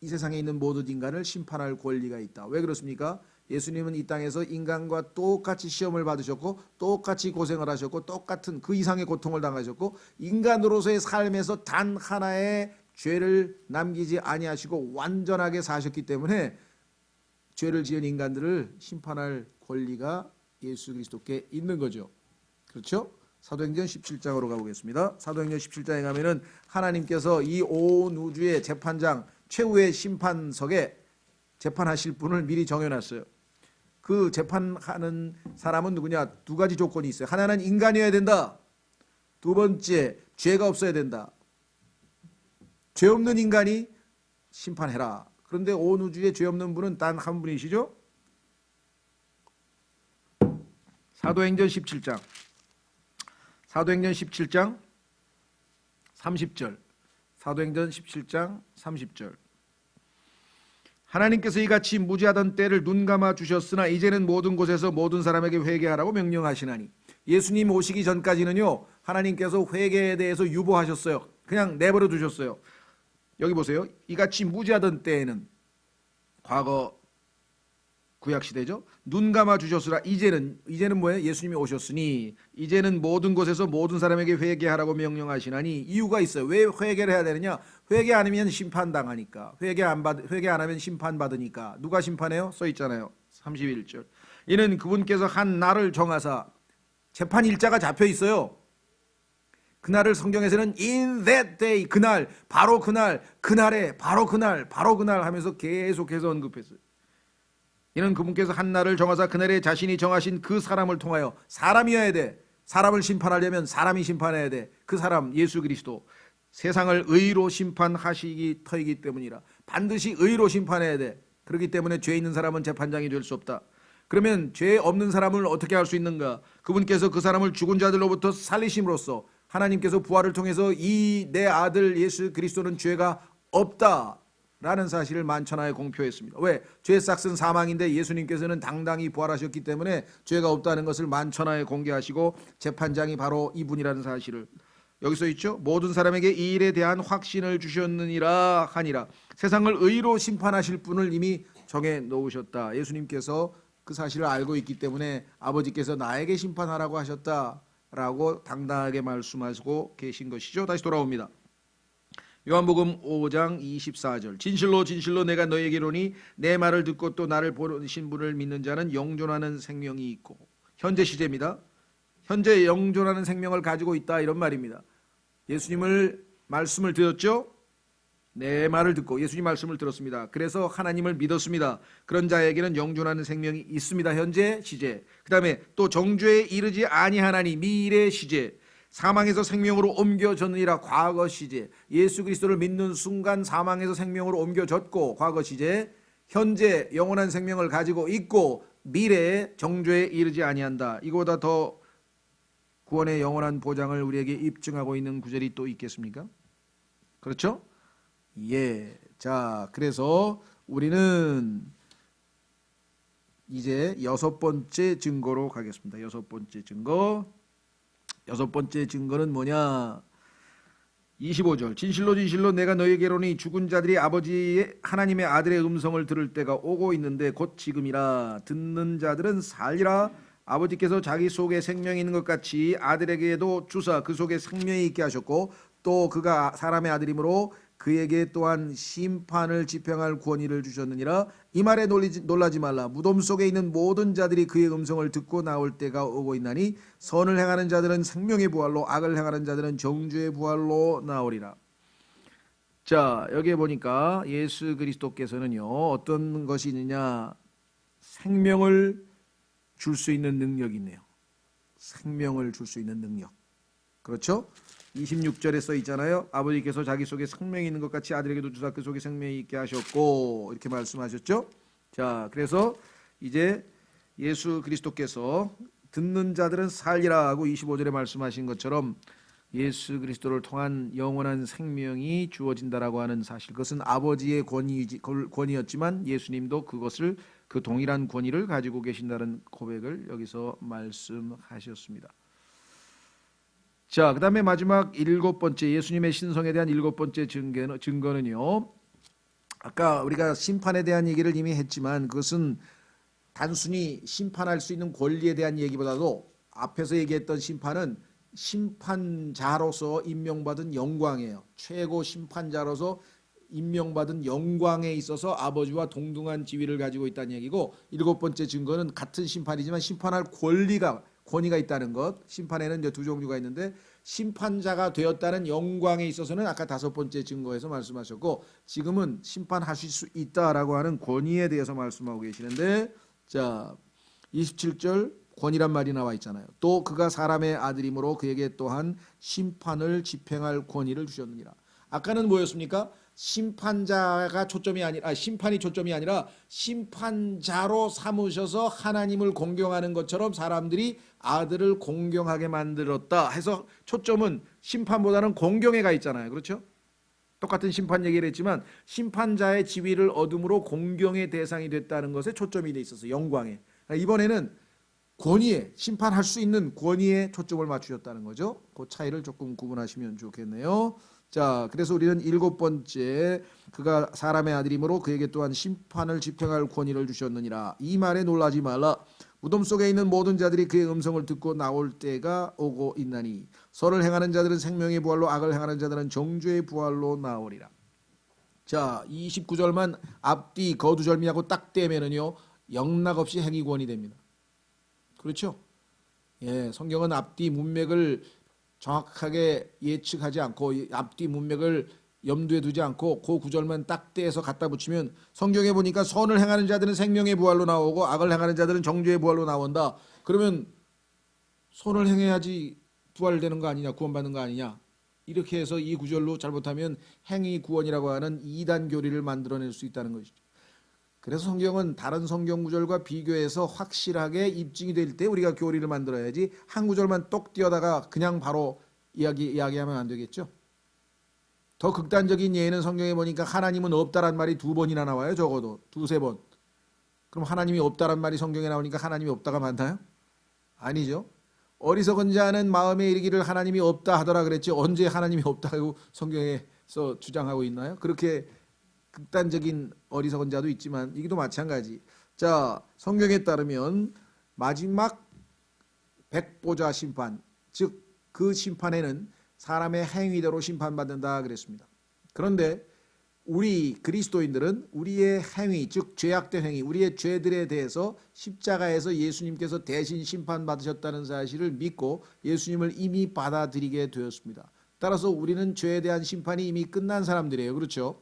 이 세상에 있는 모든 인간을 심판할 권리가 있다. 왜 그렇습니까? 예수님은 이 땅에서 인간과 똑같이 시험을 받으셨고 똑같이 고생을 하셨고 똑같은 그 이상의 고통을 당하셨고 인간으로서의 삶에서 단 하나의 죄를 남기지 아니하시고 완전하게 사셨기 때문에 죄를 지은 인간들을 심판할 권리가 예수 그리스도께 있는 거죠. 그렇죠? 사도행전 17장으로 가보겠습니다. 사도행전 17장에 가면은 하나님께서 이 온 우주의 재판장 최후의 심판석에 재판하실 분을 미리 정해놨어요. 그 재판하는 사람은 누구냐? 두 가지 조건이 있어요. 하나는 인간이어야 된다. 두 번째, 죄가 없어야 된다. 죄 없는 인간이 심판해라. 그런데 온 우주에 죄 없는 분은 단 한 분이시죠? 사도행전 17장 30절. 사도행전 17장 30절. 하나님께서 이같이 무지하던 때를 눈감아 주셨으나 이제는 모든 곳에서 모든 사람에게 회개하라고 명령하시나니. 예수님 오시기 전까지는요 하나님께서 회개에 대해서 유보하셨어요. 그냥 내버려 두셨어요. 여기 보세요. 이같이 무지하던 때에는 과거 구약시대죠. 눈 감아 주셨으라. 이제는 뭐예요? 예수님이 오셨으니 이제는 모든 곳에서 모든 사람에게 회개하라고 명령하시나니. 이유가 있어요. 왜 회개를 해야 되느냐? 회개 안 하면 심판당하니까. 회개 안 하면 심판받으니까. 누가 심판해요? 써 있잖아요. 31절. 이는 그분께서 한 날을 정하사. 재판 일자가 잡혀 있어요. 그날을 성경에서는 in that day, 그날, 바로 그날, 그날에, 바로 그날, 바로 그날 하면서 계속해서 언급했어요. 이는 그분께서 한 날을 정하사 그날에 자신이 정하신 그 사람을 통하여. 사람이어야 돼. 사람을 심판하려면 사람이 심판해야 돼. 그 사람 예수 그리스도. 세상을 의로 심판하시기 터이기 때문이라. 반드시 의로 심판해야 돼. 그렇기 때문에 죄 있는 사람은 재판장이 될 수 없다. 그러면 죄 없는 사람을 어떻게 할 수 있는가? 그분께서 그 사람을 죽은 자들로부터 살리심으로써 하나님께서 부활을 통해서 이 내 아들 예수 그리스도는 죄가 없다 라는 사실을 만천하에 공표했습니다. 왜? 죄의 싹은 사망인데 예수님께서는 당당히 부활하셨기 때문에 죄가 없다는 것을 만천하에 공개하시고 재판장이 바로 이분이라는 사실을. 여기 써 있죠. 모든 사람에게 이 일에 대한 확신을 주셨느니라 하니라. 세상을 의로 심판하실 분을 이미 정해 놓으셨다. 예수님께서 그 사실을 알고 있기 때문에 아버지께서 나에게 심판하라고 하셨다라고 당당하게 말씀하시고 계신 것이죠. 다시 돌아옵니다. 요한복음 5장 24절. 진실로 진실로 내가 너에게 이르노니 내 말을 듣고 또 나를 보내신 분을 믿는 자는 영존하는 생명이 있고. 현재 시제입니다. 현재 영존하는 생명을 가지고 있다 이런 말입니다. 예수님을 말씀을 들었죠. 내 말을 듣고 예수님 말씀을 들었습니다. 그래서 하나님을 믿었습니다. 그런 자에게는 영존하는 생명이 있습니다. 현재 시제. 그 다음에 또 정죄에 이르지 아니하나니 미래 시제. 사망에서 생명으로 옮겨졌느니라 과거 시제. 예수 그리스도를 믿는 순간 사망에서 생명으로 옮겨졌고 과거 시제. 현재 영원한 생명을 가지고 있고 미래에 정죄에 이르지 아니한다. 이거보다 더 구원의 영원한 보장을 우리에게 입증하고 있는 구절이 또 있겠습니까? 그렇죠? 예. 자, 그래서 우리는 이제 여섯 번째 증거로 가겠습니다. 여섯 번째 증거. 여섯 번째 증거는 뭐냐? 25절. 진실로 진실로 내가 너희에게로니 죽은 자들이 아버지의 하나님의 아들의 음성을 들을 때가 오고 있는데 곧 지금이라. 듣는 자들은 살리라. 아버지께서 자기 속에 생명이 있는 것 같이 아들에게도 주사 그 속에 생명이 있게 하셨고 또 그가 사람의 아들이므로 그에게 또한 심판을 집행할 권위를 주셨느니라. 이 말에 놀라지 말라. 무덤 속에 있는 모든 자들이 그의 음성을 듣고 나올 때가 오고 있나니 선을 행하는 자들은 생명의 부활로 악을 행하는 자들은 정죄의 부활로 나오리라. 자, 여기에 보니까 예수 그리스도께서는요, 어떤 것이 있느냐? 생명을 줄 수 있는 능력이 있네요. 생명을 줄 수 있는 능력. 그렇죠? 26절에 써 있잖아요. 아버지께서 자기 속에 생명이 있는 것 같이 아들에게도 주사 그 속에 생명이 있게 하셨고, 이렇게 말씀하셨죠. 자, 그래서 이제 예수 그리스도께서 듣는 자들은 살리라 하고 25절에 말씀하신 것처럼 예수 그리스도를 통한 영원한 생명이 주어진다라고 하는 사실, 그것은 아버지의 권위였지만 예수님도 그것을, 그 동일한 권위를 가지고 계신다는 고백을 여기서 말씀하셨습니다. 자, 그 다음에 마지막 7번째, 예수님의 신성에 대한 7번째 증거는요, 아까 우리가 심판에 대한 얘기를 이미 했지만 그것은 단순히 심판할 수 있는 권리에 대한 얘기보다도 앞에서 얘기했던 심판은 심판자로서 임명받은 영광이에요. 최고 심판자로서 임명받은 영광에 있어서 아버지와 동등한 지위를 가지고 있다는 얘기고, 7번째 증거는 같은 심판이지만 심판할 권위가 있다는 것. 심판에는 이제 두 종류가 있는데 심판자가 되었다는 영광에 있어서는 아까 5번째 증거에서 말씀하셨고, 지금은 심판하실 수 있다라고 하는 권위에 대해서 말씀하고 계시는데, 자 27절 권이란 말이 나와 있잖아요. 또 그가 사람의 아들이므로 그에게 또한 심판을 집행할 권위를 주셨느니라. 아까는 뭐였습니까? 심판자가 초점이 아니라, 심판이 초점이 아니라 심판자로 삼으셔서 하나님을 공경하는 것처럼 사람들이 아들을 공경하게 만들었다 해서 초점은 심판보다는 공경에 가 있잖아요. 그렇죠? 똑같은 심판 얘기를 했지만 심판자의 지위를 얻음으로 공경의 대상이 됐다는 것에 초점이 돼 있어서 영광에. 이번에는 권위에, 심판할 수 있는 권위에 초점을 맞추셨다는 거죠. 그 차이를 조금 구분하시면 좋겠네요. 자, 그래서 우리는 7번째, 그가 사람의 아들이므로 그에게 또한 심판을 집행할 권위를 주셨느니라. 이 말에 놀라지 말라. 무덤 속에 있는 모든 자들이 그의 음성을 듣고 나올 때가 오고 있나니 선을 행하는 자들은 생명의 부활로 악을 행하는 자들은 정죄의 부활로 나오리라. 자, 29절만 앞뒤 거두절미하고 딱 떼면은요, 영락없이 행위권이 됩니다. 그렇죠? 예, 성경은 앞뒤 문맥을 정확하게 예측하지 않고 앞뒤 문맥을 염두에 두지 않고 그 구절만 딱 떼서 갖다 붙이면, 성경에 보니까 선을 행하는 자들은 생명의 부활로 나오고 악을 행하는 자들은 정죄의 부활로 나온다. 그러면 선을 행해야지 부활되는 거 아니냐, 구원받는 거 아니냐, 이렇게 해서 이 구절로 잘못하면 행위 구원이라고 하는 이단 교리를 만들어낼 수 있다는 것이죠. 그래서 성경은 다른 성경 구절과 비교해서 확실하게 입증이 될 때 우리가 교리를 만들어야지, 한 구절만 똑 띄어다가 그냥 바로 이야기하면 안 되겠죠. 더 극단적인 예는 성경에 보니까 하나님은 없다란 말이 2번이나 나와요. 적어도 2-3번. 그럼 하나님이 없다란 말이 성경에 나오니까 하나님이 없다가 맞나요? 아니죠. 어리석은 자는 마음에 이르기를 하나님이 없다 하더라 그랬지, 언제 하나님이 없다고 성경에서 주장하고 있나요? 그렇게 극단적인 어리석은 자도 있지만 이기도 마찬가지. 자, 성경에 따르면 마지막 백보자 심판, 즉 그 심판에는 사람의 행위대로 심판받는다 그랬습니다. 그런데 우리 그리스도인들은 우리의 행위, 즉 죄악된 행위, 우리의 죄들에 대해서 십자가에서 예수님께서 대신 심판받으셨다는 사실을 믿고 예수님을 이미 받아들이게 되었습니다. 따라서 우리는 죄에 대한 심판이 이미 끝난 사람들이에요. 그렇죠?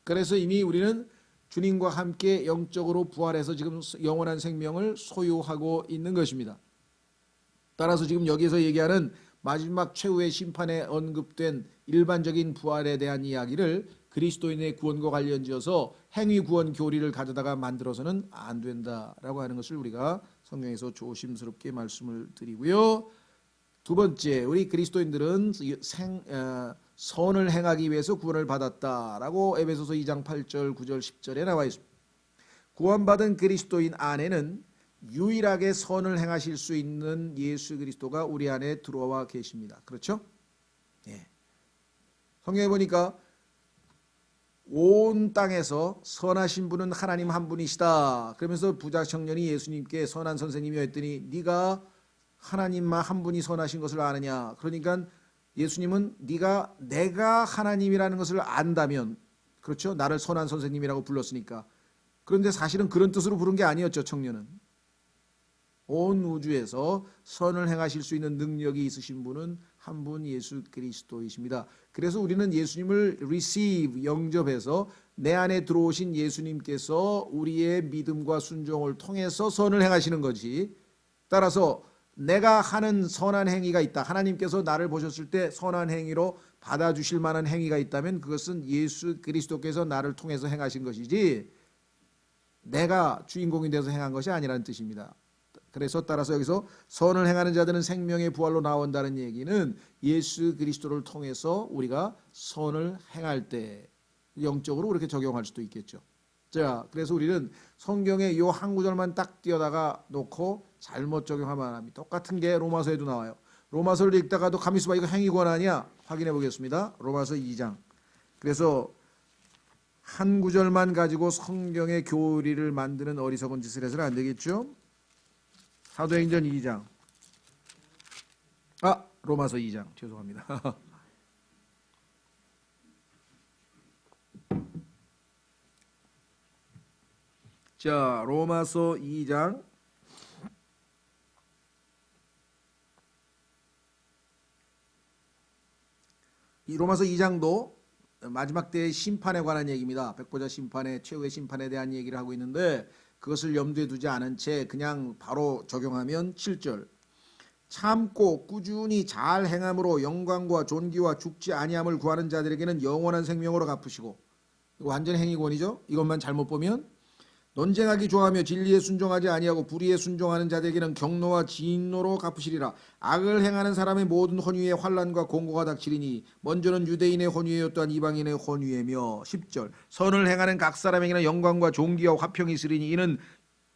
그래서 이미 우리는 주님과 함께 영적으로 부활해서 지금 영원한 생명을 소유하고 있는 것입니다. 따라서 지금 여기서 얘기하는 마지막 최후의 심판에 언급된 일반적인 부활에 대한 이야기를 그리스도인의 구원과 관련지어서 행위 구원 교리를 가져다가 만들어서는 안 된다라고 하는 것을 우리가 성경에서 조심스럽게 말씀을 드리고요. 두 번째, 우리 그리스도인들은 선을 행하기 위해서 구원을 받았다라고 에베소서 2장 8절, 9절, 10절에 나와 있습니다. 구원받은 그리스도인 안에는 유일하게 선을 행하실 수 있는 예수 그리스도가 우리 안에 들어와 계십니다. 그렇죠? 예. 성경에 보니까 온 땅에서 선하신 분은 하나님 한 분이시다. 그러면서 부자 청년이 예수님께 선한 선생님이 했더니 네가 하나님만 한 분이 선하신 것을 아느냐. 그러니까 예수님은 내가 하나님이라는 것을 안다면, 그렇죠? 나를 선한 선생님이라고 불렀으니까. 그런데 사실은 그런 뜻으로 부른 게 아니었죠. 청년은 온 우주에서 선을 행하실 수 있는 능력이 있으신 분은 한 분 예수 그리스도이십니다. 그래서 우리는 예수님을 receive, 영접해서 내 안에 들어오신 예수님께서 우리의 믿음과 순종을 통해서 선을 행하시는 거지. 따라서 내가 하는 선한 행위가 있다, 하나님께서 나를 보셨을 때 선한 행위로 받아주실 만한 행위가 있다면 그것은 예수 그리스도께서 나를 통해서 행하신 것이지 내가 주인공이 돼서 행한 것이 아니라는 뜻입니다. 그래서 따라서 여기서 선을 행하는 자들은 생명의 부활로 나온다는 얘기는 예수 그리스도를 통해서 우리가 선을 행할 때 영적으로 그렇게 적용할 수도 있겠죠. 자, 그래서 우리는 성경에 이 한 구절만 딱 띄어다가 놓고 잘못 적용하면 안 합니다. 똑같은 게 로마서에도 나와요. 로마서를 읽다가도 가만 있어봐, 이거 행위권 아니야? 확인해 보겠습니다. 로마서 2장. 그래서 한 구절만 가지고 성경의 교리를 만드는 어리석은 짓을 해서는 안 되겠죠. 사도행전 2장. 로마서 2장. 죄송합니다. 자, 로마서 2장. 이 로마서 2장도 마지막 때의 심판에 관한 얘기입니다. 백보자 심판의 최후의 심판에 대한 얘기를 하고 있는데 그것을 염두에 두지 않은 채 그냥 바로 적용하면 7절. 참고 꾸준히 잘 행함으로 영광과 존귀와 죽지 아니함을 구하는 자들에게는 영원한 생명으로 갚으시고. 이거 완전 행위권이죠. 이것만 잘못 보면 논쟁하기 좋아하며 진리에 순종하지 아니하고 불의에 순종하는 자들에게는 경노와 진노로 갚으시리라. 악을 행하는 사람의 모든 혼유에 환난과 공고가 닥치리니 먼저는 유대인의 혼유에요 또한 이방인의 혼유에며. 10절. 선을 행하는 각 사람에게는 영광과 존귀와 화평이 있으리니 이는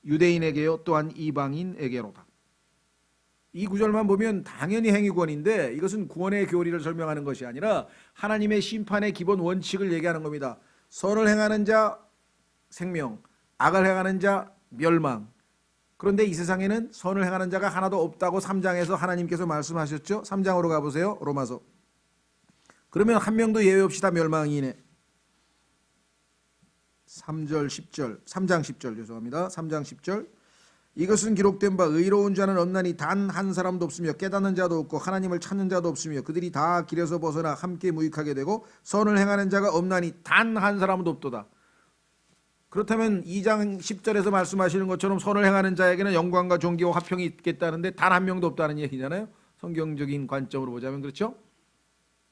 유대인에게요 또한 이방인에게로다. 이 구절만 보면 당연히 행위권인데 이것은 구원의 교리를 설명하는 것이 아니라 하나님의 심판의 기본 원칙을 얘기하는 겁니다. 선을 행하는 자 생명, 악을 행하는 자 멸망. 그런데 이 세상에는 선을 행하는 자가 하나도 없다고 3장에서 하나님께서 말씀하셨죠. 3장으로 가보세요. 로마서. 그러면 한 명도 예외 없이 다 멸망이네. 3절 10절 3장 10절 죄송합니다. 3장 10절. 이것은 기록된 바 의로운 자는 없나니 단 한 사람도 없으며 깨닫는 자도 없고 하나님을 찾는 자도 없으며 그들이 다 길에서 벗어나 함께 무익하게 되고 선을 행하는 자가 없나니 단 한 사람도 없도다. 그렇다면 2장 10절에서 말씀하시는 것처럼 선을 행하는 자에게는 영광과 존귀와 화평이 있겠다는데 단 한 명도 없다는 얘기잖아요. 성경적인 관점으로 보자면 그렇죠.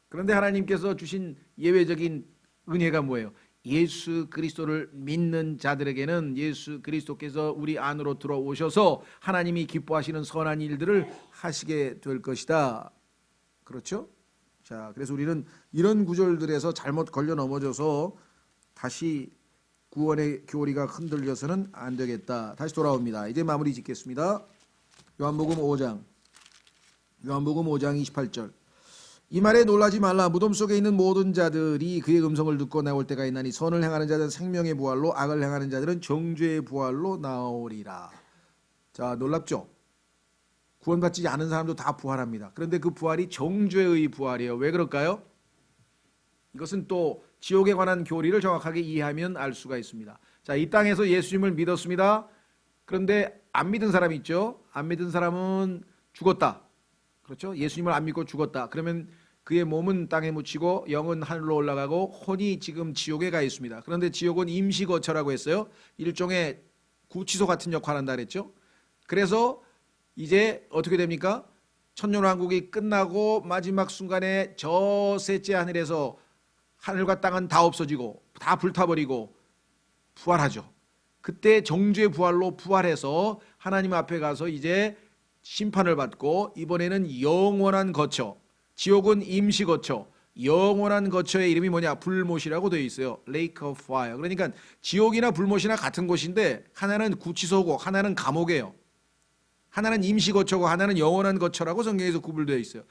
그런데 하나님께서 주신 예외적인 은혜가 뭐예요? 예수 그리스도를 믿는 자들에게는 예수 그리스도께서 우리 안으로 들어오셔서 하나님이 기뻐하시는 선한 일들을 하시게 될 것이다. 그렇죠? 자, 그래서 우리는 이런 구절들에서 잘못 걸려 넘어져서 다시 구원의 교리가 흔들려서는 안 되겠다. 다시 돌아옵니다. 이제 마무리 짓겠습니다. 요한복음 5장 28절. 이 말에 놀라지 말라. 무덤 속에 있는 모든 자들이 그의 음성을 듣고 나올 때가 있나니 선을 행하는 자들은 생명의 부활로 악을 행하는 자들은 정죄의 부활로 나오리라. 자, 놀랍죠? 구원받지 않은 사람도 다 부활합니다. 그런데 그 부활이 정죄의 부활이에요. 왜 그럴까요? 이것은 또 지옥에 관한 교리를 정확하게 이해하면 알 수가 있습니다. 자, 이 땅에서 예수님을 믿었습니다. 그런데 안 믿은 사람이 있죠. 안 믿은 사람은 죽었다. 그렇죠? 예수님을 안 믿고 죽었다. 그러면 그의 몸은 땅에 묻히고 영은 하늘로 올라가고 혼이 지금 지옥에 가 있습니다. 그런데 지옥은 임시거처라고 했어요. 일종의 구치소 같은 역할을 한다 그랬죠. 그래서 이제 어떻게 됩니까? 천년왕국이 끝나고 마지막 순간에 저 셋째 하늘에서 하늘과 땅은 다 없어지고 다 불타버리고 부활하죠. 그때 정죄 부활로 부활해서 하나님 앞에 가서 이제 심판을 받고 이번에는 영원한 거처, 지옥은 임시 거처, 영원한 거처의 이름이 뭐냐? 불못이라고 되어 있어요. Lake of Fire. 그러니까 지옥이나 불못이나 같은 곳인데 하나는 구치소고 하나는 감옥이에요. 하나는 임시 거처고 하나는 영원한 거처라고 성경에서 구분되어 있어요.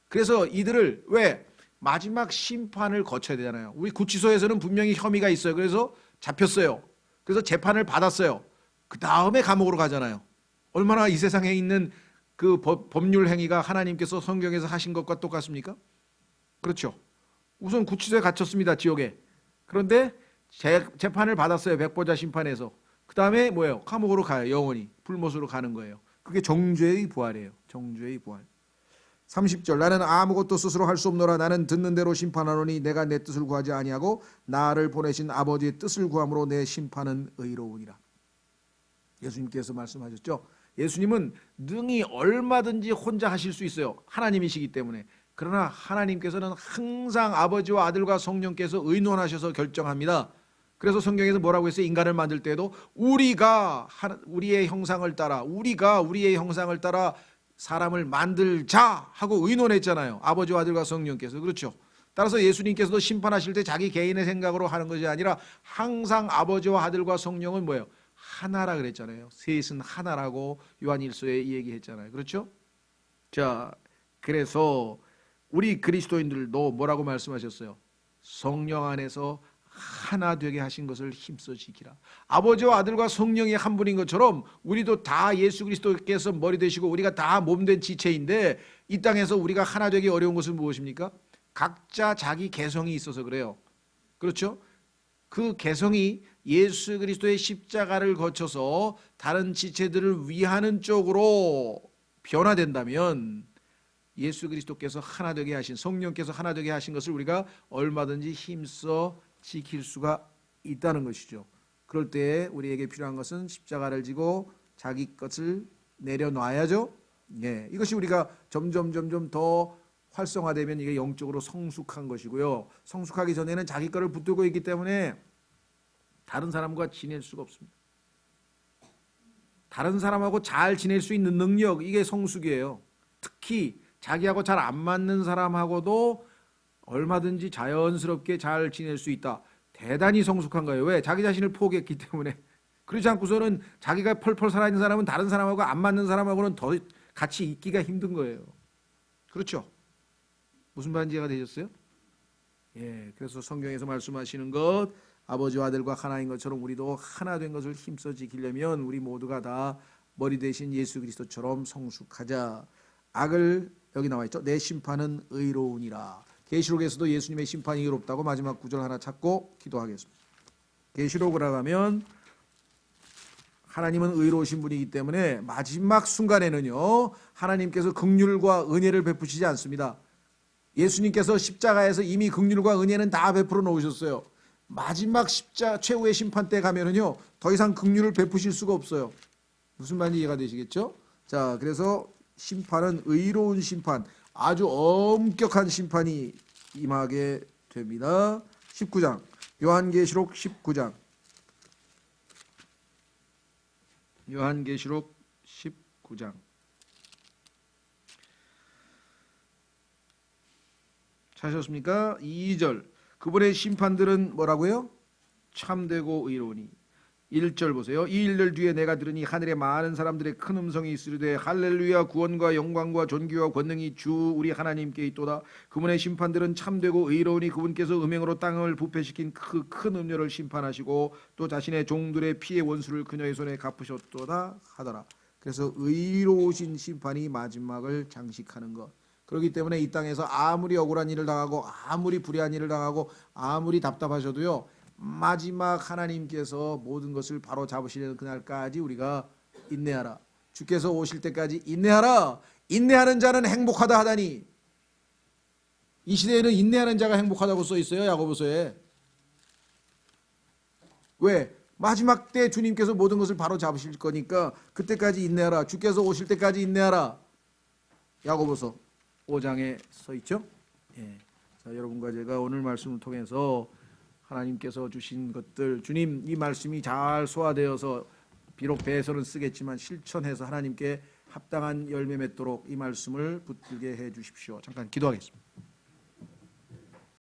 그래서 이들을 왜? 마지막 심판을 거쳐야 되잖아요. 우리 구치소에서는 분명히 혐의가 있어요. 그래서 잡혔어요. 그래서 재판을 받았어요. 그 다음에 감옥으로 가잖아요. 얼마나 이 세상에 있는 그 법률 행위가 하나님께서 성경에서 하신 것과 똑같습니까? 그렇죠. 우선 구치소에 갇혔습니다. 지옥에. 그런데 재판을 받았어요. 백보자 심판에서. 그 다음에 뭐예요? 감옥으로 가요. 영원히 불못으로 가는 거예요. 그게 정죄의 부활이에요. 정죄의 부활. 30절 나는 아무것도 스스로 할 수 없노라. 나는 듣는 대로 심판하노니 내가 내 뜻을 구하지 아니하고 나를 보내신 아버지의 뜻을 구함으로 내 심판은 의로우니라. 예수님께서 말씀하셨죠. 예수님은 능히 얼마든지 혼자 하실 수 있어요. 하나님이시기 때문에. 그러나 하나님께서는 항상 아버지와 아들과 성령께서 의논하셔서 결정합니다. 그래서 성경에서 뭐라고 했어요? 인간을 만들 때도 우리가 우리의 형상을 따라 사람을 만들자 하고 의논했잖아요. 아버지와 아들과 성령께서. 그렇죠. 따라서 예수님께서도 심판하실 때 자기 개인의 생각으로 하는 것이 아니라 항상 아버지와 아들과 성령은 뭐예요? 하나라 그랬잖아요. 셋은 하나라고 요한일서에 얘기했잖아요. 그렇죠? 자, 그래서 우리 그리스도인들도 뭐라고 말씀하셨어요? 성령 안에서 하나 되게 하신 것을 힘써 지키라. 아버지와 아들과 성령이 한 분인 것처럼 우리도 다 예수 그리스도께서 머리 되시고 우리가 다 몸된 지체인데 이 땅에서 우리가 하나 되기 어려운 것은 무엇입니까? 각자 자기 개성이 있어서 그래요. 그렇죠? 그 개성이 예수 그리스도의 십자가를 거쳐서 다른 지체들을 위하는 쪽으로 변화된다면 예수 그리스도께서 하나 되게 하신, 성령께서 하나 되게 하신 것을 우리가 얼마든지 힘써 지킬 수가 있다는 것이죠. 그럴 때 우리에게 필요한 것은 십자가를 지고 자기 것을 내려놔야죠. 예, 이것이 우리가 점점 더 활성화되면 이게 영적으로 성숙한 것이고요. 성숙하기 전에는 자기 것을 붙들고 있기 때문에 다른 사람과 지낼 수가 없습니다. 다른 사람하고 잘 지낼 수 있는 능력, 이게 성숙이에요. 특히 자기하고 잘 안 맞는 사람하고도 얼마든지 자연스럽게 잘 지낼 수 있다. 대단히 성숙한 거예요. 왜? 자기 자신을 포기했기 때문에. 그렇지 않고서는 자기가 펄펄 살아있는 사람은 다른 사람하고 안 맞는 사람하고는 더 같이 있기가 힘든 거예요. 그렇죠? 무슨 말인지 이해가 되셨어요? 예, 그래서 성경에서 말씀하시는 것, 아버지와 아들과 하나인 것처럼 우리도 하나 된 것을 힘써 지키려면 우리 모두가 다 머리 대신 예수 그리스도처럼 성숙하자. 악을, 여기 나와 있죠. 내 심판은 의로우니라. 계시록에서도 예수님의 심판이 의롭다고 마지막 구절 하나 찾고 기도하겠습니다. 계시록을 하면 하나님은 의로우신 분이기 때문에 마지막 순간에는요, 하나님께서 긍휼과 은혜를 베푸시지 않습니다. 예수님께서 십자가에서 이미 긍휼과 은혜는 다 베풀어 놓으셨어요. 마지막 최후의 심판 때 가면은요, 더 이상 긍휼을 베푸실 수가 없어요. 무슨 말인지 이해가 되시겠죠? 자, 그래서 심판은 의로운 심판, 아주 엄격한 심판이 임하게 됩니다. 19장, 요한계시록 19장. 요한계시록 19장. 찾으셨습니까? 2절. 그분의 심판들은 뭐라고요? 참되고 의로우니. 1절 보세요. 이 일들 뒤에 내가 들으니 하늘에 많은 사람들의 큰 음성이 있으되 할렐루야, 구원과 영광과 존귀와 권능이 주 우리 하나님께 있도다. 그분의 심판들은 참되고 의로우니 그분께서 음행으로 땅을 부패시킨 그 큰 음료를 심판하시고 또 자신의 종들의 피의 원수를 그녀의 손에 갚으셨도다 하더라. 그래서 의로우신 심판이 마지막을 장식하는 것. 그렇기 때문에 이 땅에서 아무리 억울한 일을 당하고 아무리 불의한 일을 당하고 아무리 답답하셔도요, 마지막 하나님께서 모든 것을 바로 잡으시는 그날까지 우리가 인내하라. 주께서 오실 때까지 인내하라. 인내하는 자는 행복하다 하다니. 이 시대에는 인내하는 자가 행복하다고 써 있어요. 야고보서에. 왜? 마지막 때 주님께서 모든 것을 바로 잡으실 거니까 그때까지 인내하라. 주께서 오실 때까지 인내하라. 야고보서 5장에 써 있죠. 예. 자, 여러분과 제가 오늘 말씀을 통해서 하나님께서 주신 것들, 주님 이 말씀이 잘 소화되어서 비록 배에서는 쓰겠지만 실천해서 하나님께 합당한 열매 맺도록 이 말씀을 붙들게 해 주십시오. 잠깐 기도하겠습니다.